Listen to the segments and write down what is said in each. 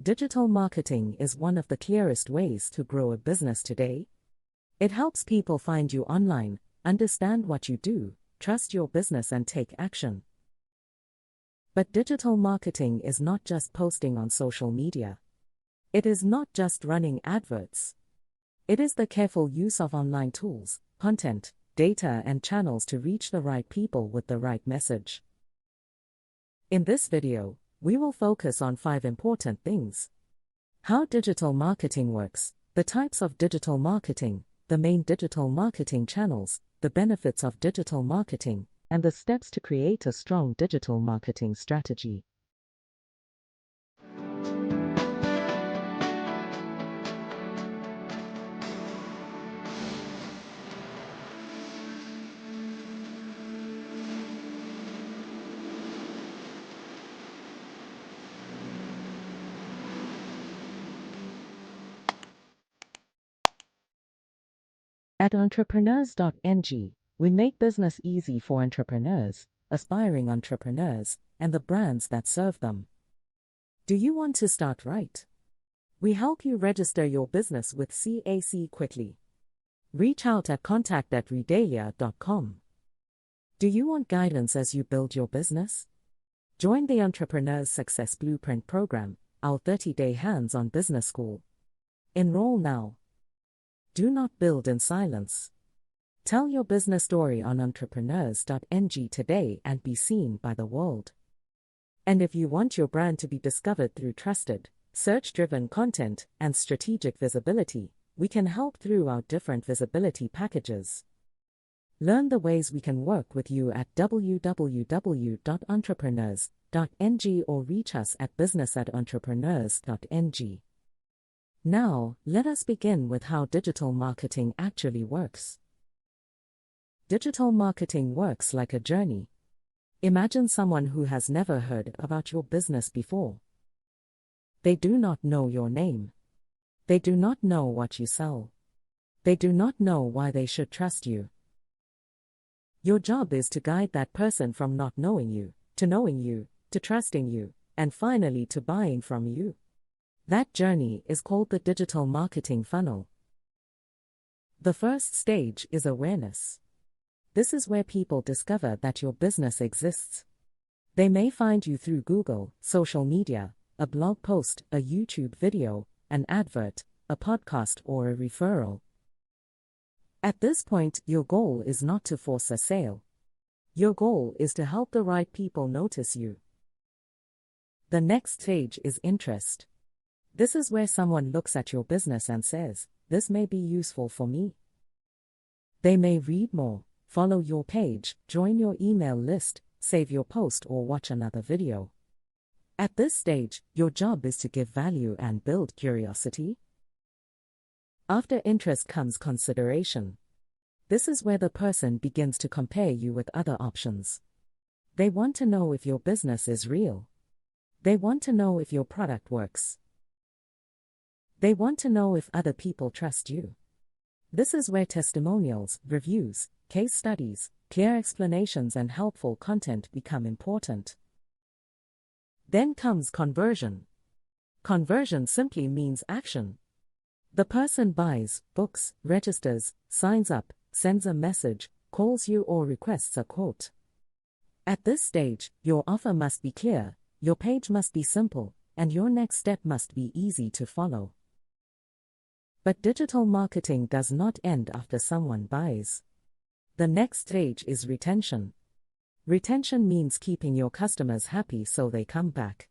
Digital marketing is one of the clearest ways to grow a business today. It helps people find you online, understand what you do, trust your business and take action. But digital marketing is not just posting on social media. It is not just running adverts. It is the careful use of online tools, content, data and channels to reach the right people with the right message. In this video, we will focus on 5 important things: how digital marketing works, the types of digital marketing, the main digital marketing channels, the benefits of digital marketing, and the steps to create a strong digital marketing strategy. At Entrepreneurs.ng, we make business easy for entrepreneurs, aspiring entrepreneurs, and the brands that serve them. Do you want to start right? We help you register your business with CAC quickly. Reach out at contact@redalia.com. Do you want guidance as you build your business? Join the Entrepreneurs Success Blueprint program, our 30-day hands-on business school. Enroll now. Do not build in silence. Tell your business story on Entrepreneurs.ng today and be seen by the world. And if you want your brand to be discovered through trusted, search-driven content and strategic visibility, we can help through our different visibility packages. Learn the ways we can work with you at www.entrepreneurs.ng or reach us at business@entrepreneurs.ng. Now, let us begin with how digital marketing actually works. Digital marketing works like a journey. Imagine someone who has never heard about your business before. They do not know your name. They do not know what you sell. They do not know why they should trust you. Your job is to guide that person from not knowing you, to trusting you, and finally to buying from you. That journey is called the digital marketing funnel. The first stage is awareness. This is where people discover that your business exists. They may find you through Google, social media, a blog post, a YouTube video, an advert, a podcast, or a referral. At this point, your goal is not to force a sale. Your goal is to help the right people notice you. The next stage is interest. This is where someone looks at your business and says, "This may be useful for me." They may read more, follow your page, join your email list, save your post, or watch another video. At this stage, your job is to give value and build curiosity. After interest comes consideration. This is where the person begins to compare you with other options. They want to know if your business is real. They want to know if your product works. They want to know if other people trust you. This is where testimonials, reviews, case studies, clear explanations and helpful content become important. Then comes conversion. Conversion simply means action. The person buys, books, registers, signs up, sends a message, calls you or requests a quote. At this stage, your offer must be clear, your page must be simple, and your next step must be easy to follow. But digital marketing does not end after someone buys. The next stage is retention. Retention means keeping your customers happy so they come back.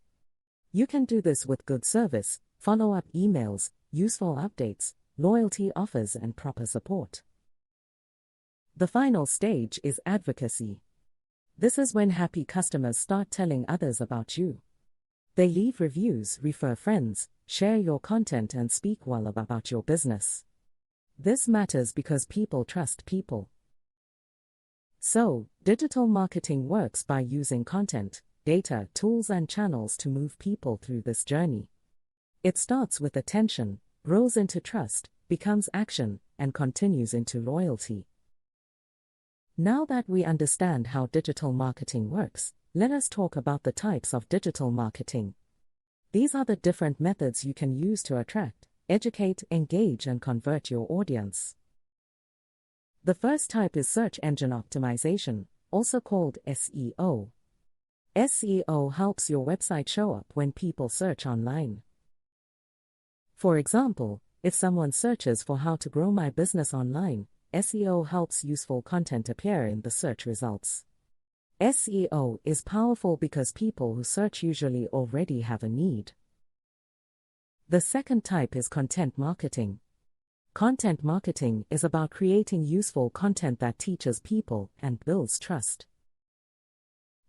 You can do this with good service, follow-up emails, useful updates, loyalty offers, and proper support. The final stage is advocacy. This is when happy customers start telling others about you. They leave reviews, refer friends, share your content, and speak well about your business. This matters because people trust people. So, digital marketing works by using content, data, tools, and channels to move people through this journey. It starts with attention, grows into trust, becomes action, and continues into loyalty. Now that we understand how digital marketing works, let us talk about the types of digital marketing. These are the different methods you can use to attract, educate, engage, and convert your audience. The first type is search engine optimization, also called SEO. SEO helps your website show up when people search online. For example, if someone searches for how to grow my business online, SEO helps useful content appear in the search results. SEO is powerful because people who search usually already have a need. The second type is content marketing. Content marketing is about creating useful content that teaches people and builds trust.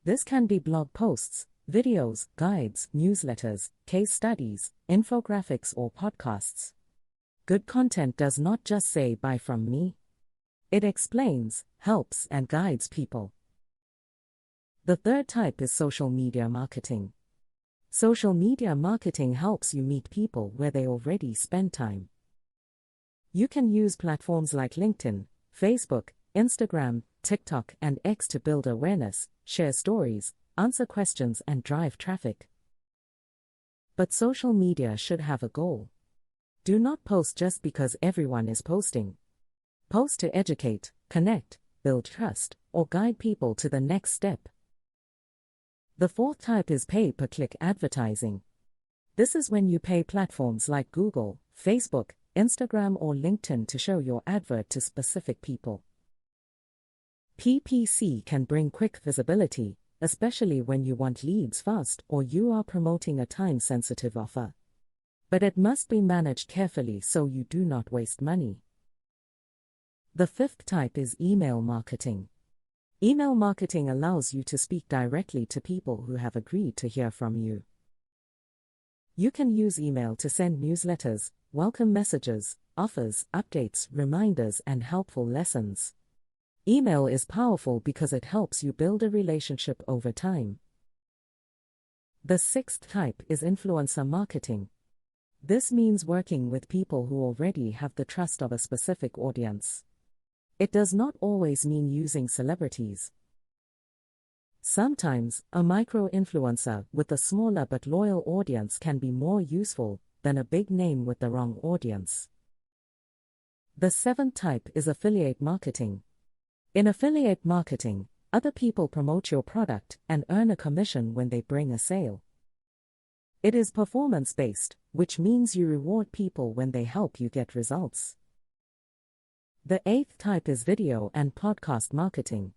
This can be blog posts, videos, guides, newsletters, case studies, infographics, or podcasts. Good content does not just say "buy from me." It explains, helps, and guides people. The third type is social media marketing. Social media marketing helps you meet people where they already spend time. You can use platforms like LinkedIn, Facebook, Instagram, TikTok, and X to build awareness, share stories, answer questions, and drive traffic. But social media should have a goal. Do not post just because everyone is posting. Post to educate, connect, build trust, or guide people to the next step. The fourth type is pay-per-click advertising. This is when you pay platforms like Google, Facebook, Instagram, or LinkedIn to show your advert to specific people. PPC can bring quick visibility, especially when you want leads fast or you are promoting a time-sensitive offer. But it must be managed carefully so you do not waste money. The fifth type is email marketing. Email marketing allows you to speak directly to people who have agreed to hear from you. You can use email to send newsletters, welcome messages, offers, updates, reminders, and helpful lessons. Email is powerful because it helps you build a relationship over time. The sixth type is influencer marketing. This means working with people who already have the trust of a specific audience. It does not always mean using celebrities. Sometimes, a micro-influencer with a smaller but loyal audience can be more useful than a big name with the wrong audience. The seventh type is affiliate marketing. In affiliate marketing, other people promote your product and earn a commission when they bring a sale. It is performance-based, which means you reward people when they help you get results. The eighth type is video and podcast marketing.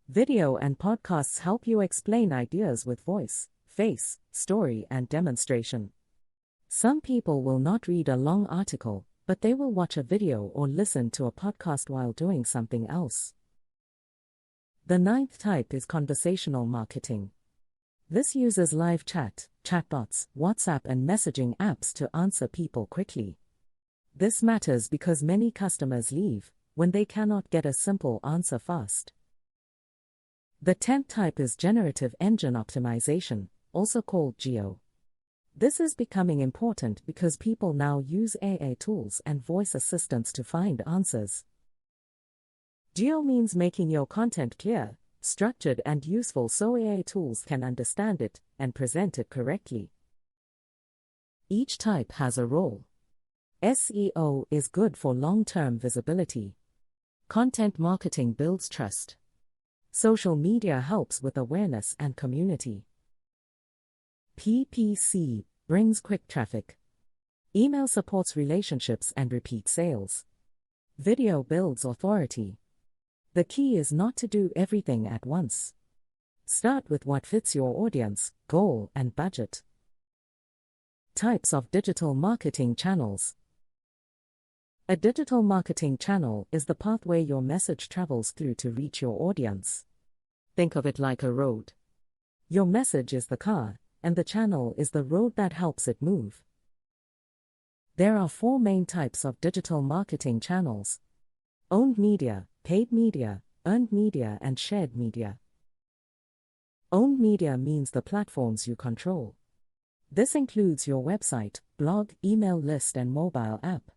Video and podcasts help you explain ideas with voice, face, story, and demonstration. Some people will not read a long article, but they will watch a video or listen to a podcast while doing something else. The ninth type is conversational marketing. This uses live chat, chatbots, WhatsApp, and messaging apps to answer people quickly. This matters because many customers leave when they cannot get a simple answer fast. The 10th type is generative engine optimization, also called GEO. This is becoming important because people now use AI tools and voice assistants to find answers. GEO means making your content clear, structured, and useful so AI tools can understand it and present it correctly. Each type has a role. SEO is good for long-term visibility. Content marketing builds trust. Social media helps with awareness and community. PPC brings quick traffic. Email supports relationships and repeat sales. Video builds authority. The key is not to do everything at once. Start with what fits your audience, goal, and budget. Types of digital marketing channels. A digital marketing channel is the pathway your message travels through to reach your audience. Think of it like a road. Your message is the car, and the channel is the road that helps it move. There are 4 main types of digital marketing channels: owned media, paid media, earned media, and shared media. Owned media means the platforms you control. This includes your website, blog, email list, and mobile app.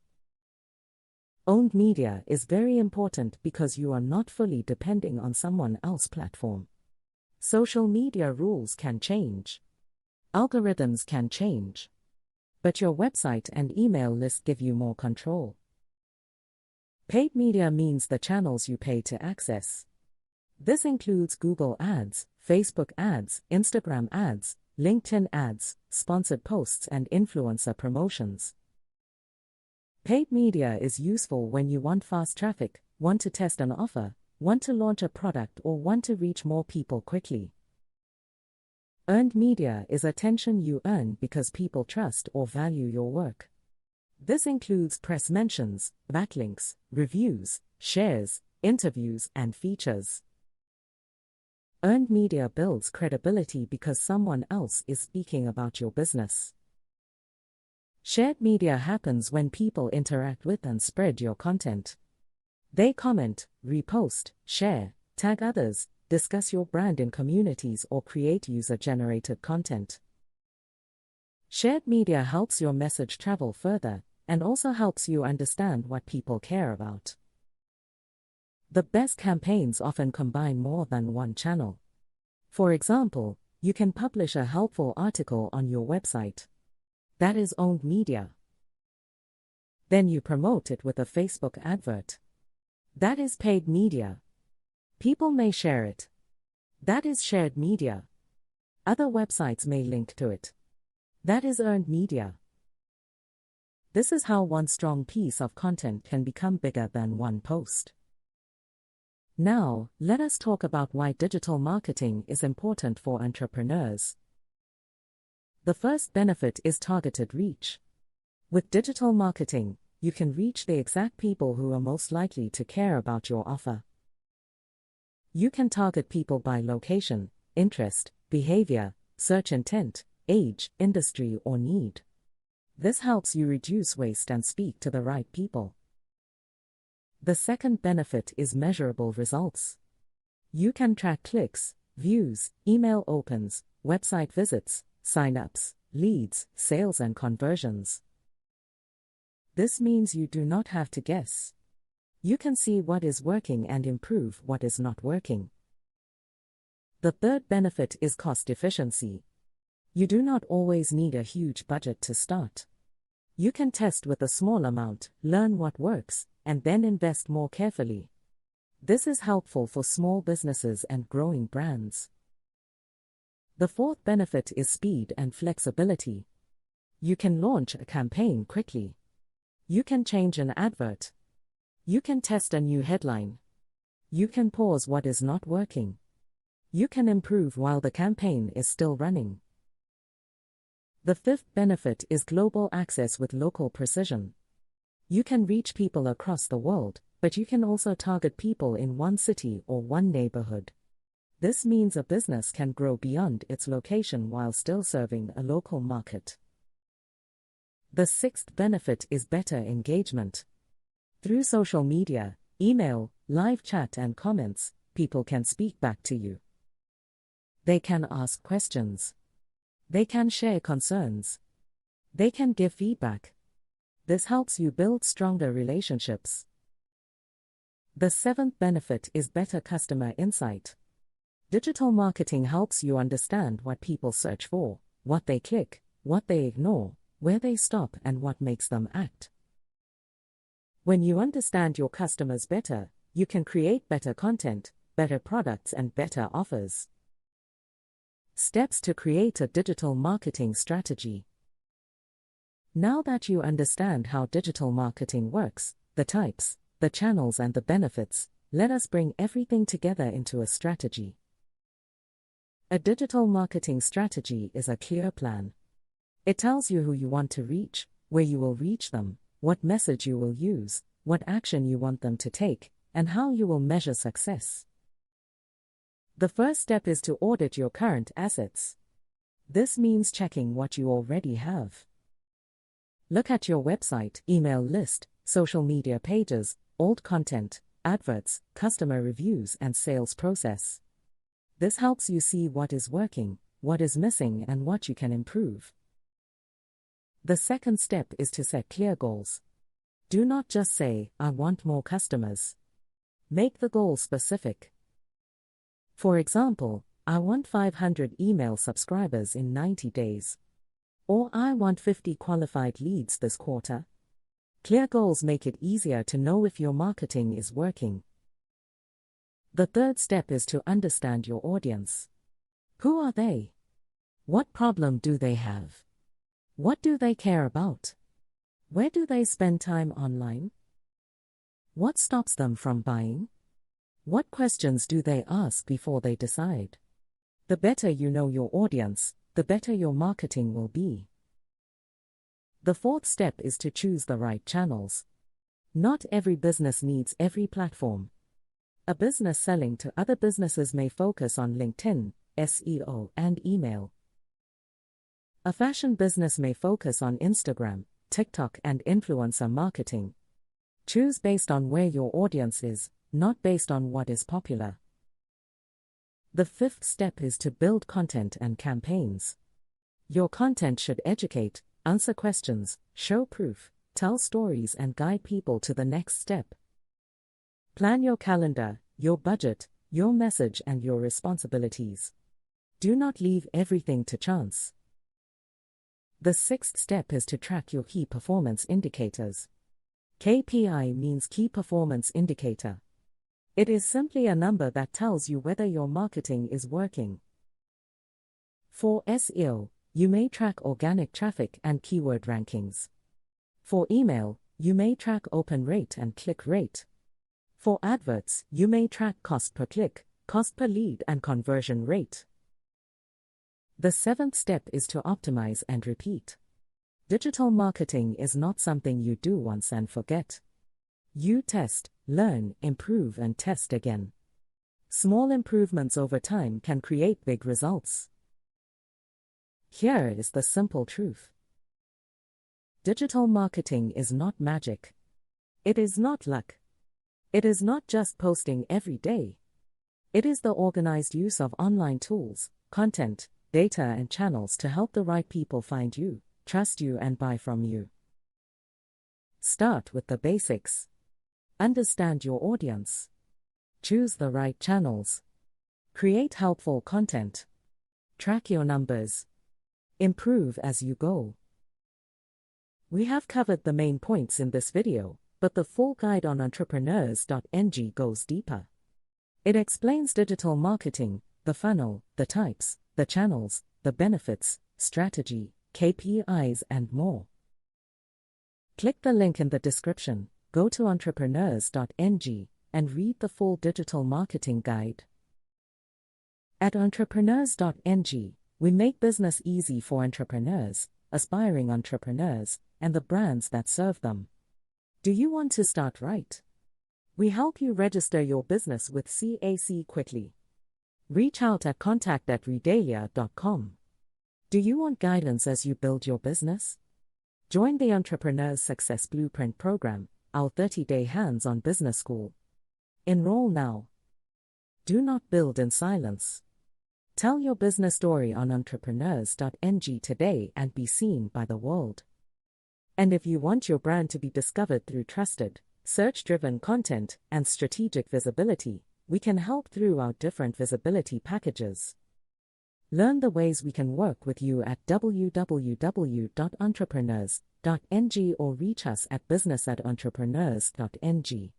Owned media is very important because you are not fully depending on someone else's platform. Social media rules can change. Algorithms can change, but your website and email list give you more control. Paid media means the channels you pay to access. This includes Google Ads, Facebook ads, Instagram ads, LinkedIn ads, sponsored posts, and influencer promotions. Paid media is useful when you want fast traffic, want to test an offer, want to launch a product, or want to reach more people quickly. Earned media is attention you earn because people trust or value your work. This includes press mentions, backlinks, reviews, shares, interviews, and features. Earned media builds credibility because someone else is speaking about your business. Shared media happens when people interact with and spread your content. They comment, repost, share, tag others, discuss your brand in communities, or create user-generated content. Shared media helps your message travel further and also helps you understand what people care about. The best campaigns often combine more than one channel. For example, you can publish a helpful article on your website. That is owned media. Then you promote it with a Facebook advert. That is paid media. People may share it. That is shared media. Other websites may link to it. That is earned media. This is how one strong piece of content can become bigger than one post. Now, let us talk about why digital marketing is important for entrepreneurs. The first benefit is targeted reach. With digital marketing, you can reach the exact people who are most likely to care about your offer. You can target people by location, interest, behavior, search intent, age, industry, or need. This helps you reduce waste and speak to the right people. The second benefit is measurable results. You can track clicks, views, email opens, website visits, sign-ups, leads, sales, and conversions. This means you do not have to guess. You can see what is working and improve what is not working. The third benefit is cost efficiency. You do not always need a huge budget to start. You can test with a small amount, learn what works, and then invest more carefully. This is helpful for small businesses and growing brands. The fourth benefit is speed and flexibility. You can launch a campaign quickly. You can change an advert. You can test a new headline. You can pause what is not working. You can improve while the campaign is still running. The fifth benefit is global access with local precision. You can reach people across the world, but you can also target people in one city or one neighborhood. This means a business can grow beyond its location while still serving a local market. The sixth benefit is better engagement. Through social media, email, live chat, and comments, people can speak back to you. They can ask questions. They can share concerns. They can give feedback. This helps you build stronger relationships. The seventh benefit is better customer insight. Digital marketing helps you understand what people search for, what they click, what they ignore, where they stop, and what makes them act. When you understand your customers better, you can create better content, better products, and better offers. Steps to create a digital marketing strategy. Now that you understand how digital marketing works, the types, the channels, and the benefits, let us bring everything together into a strategy. A digital marketing strategy is a clear plan. It tells you who you want to reach, where you will reach them, what message you will use, what action you want them to take, and how you will measure success. The first step is to audit your current assets. This means checking what you already have. Look at your website, email list, social media pages, old content, adverts, customer reviews, and sales process. This helps you see what is working, what is missing, and what you can improve. The second step is to set clear goals. Do not just say, "I want more customers." Make the goal specific. For example, I want 500 email subscribers in 90 days. Or I want 50 qualified leads this quarter. Clear goals make it easier to know if your marketing is working. The third step is to understand your audience. Who are they? What problem do they have? What do they care about? Where do they spend time online? What stops them from buying? What questions do they ask before they decide? The better you know your audience, the better your marketing will be. The fourth step is to choose the right channels. Not every business needs every platform. A business selling to other businesses may focus on LinkedIn, SEO, and email. A fashion business may focus on Instagram, TikTok, and influencer marketing. Choose based on where your audience is, not based on what is popular. The fifth step is to build content and campaigns. Your content should educate, answer questions, show proof, tell stories, and guide people to the next step. Plan your calendar, your budget, your message, and your responsibilities. Do not leave everything to chance. The sixth step is to track your key performance indicators. KPI means Key Performance Indicator. It is simply a number that tells you whether your marketing is working. For SEO, you may track organic traffic and keyword rankings. For email, you may track open rate and click rate. For adverts, you may track cost per click, cost per lead, and conversion rate. The seventh step is to optimize and repeat. Digital marketing is not something you do once and forget. You test, learn, improve, and test again. Small improvements over time can create big results. Here is the simple truth. Digital marketing is not magic. It is not luck. It is not just posting every day. It is the organized use of online tools, content, data, and channels to help the right people find you, trust you, and buy from you. Start with the basics. Understand your audience. Choose the right channels. Create helpful content. Track your numbers. Improve as you go. We have covered the main points in this video, but the full guide on Entrepreneurs.ng goes deeper. It explains digital marketing, the funnel, the types, the channels, the benefits, strategy, KPIs, and more. Click the link in the description, go to Entrepreneurs.ng, and read the full digital marketing guide. At Entrepreneurs.ng, we make business easy for entrepreneurs, aspiring entrepreneurs, and the brands that serve them. Do you want to start right? We help you register your business with CAC quickly. Reach out at contact@redalia.com. Do you want guidance as you build your business? Join the Entrepreneurs Success Blueprint program, our 30-day hands-on business school. Enroll now. Do not build in silence. Tell your business story on Entrepreneurs.ng today and be seen by the world. And if you want your brand to be discovered through trusted, search-driven content and strategic visibility, we can help through our different visibility packages. Learn the ways we can work with you at www.entrepreneurs.ng or reach us at business@entrepreneurs.ng.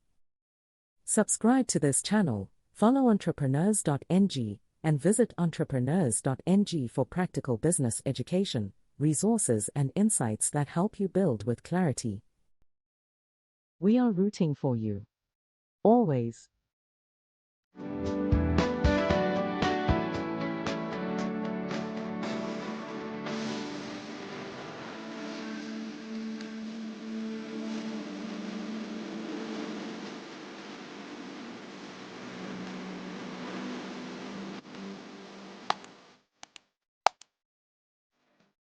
Subscribe to this channel, follow Entrepreneurs.ng, and visit Entrepreneurs.ng for practical business education, resources, and insights that help you build with clarity. We are rooting for you. Always.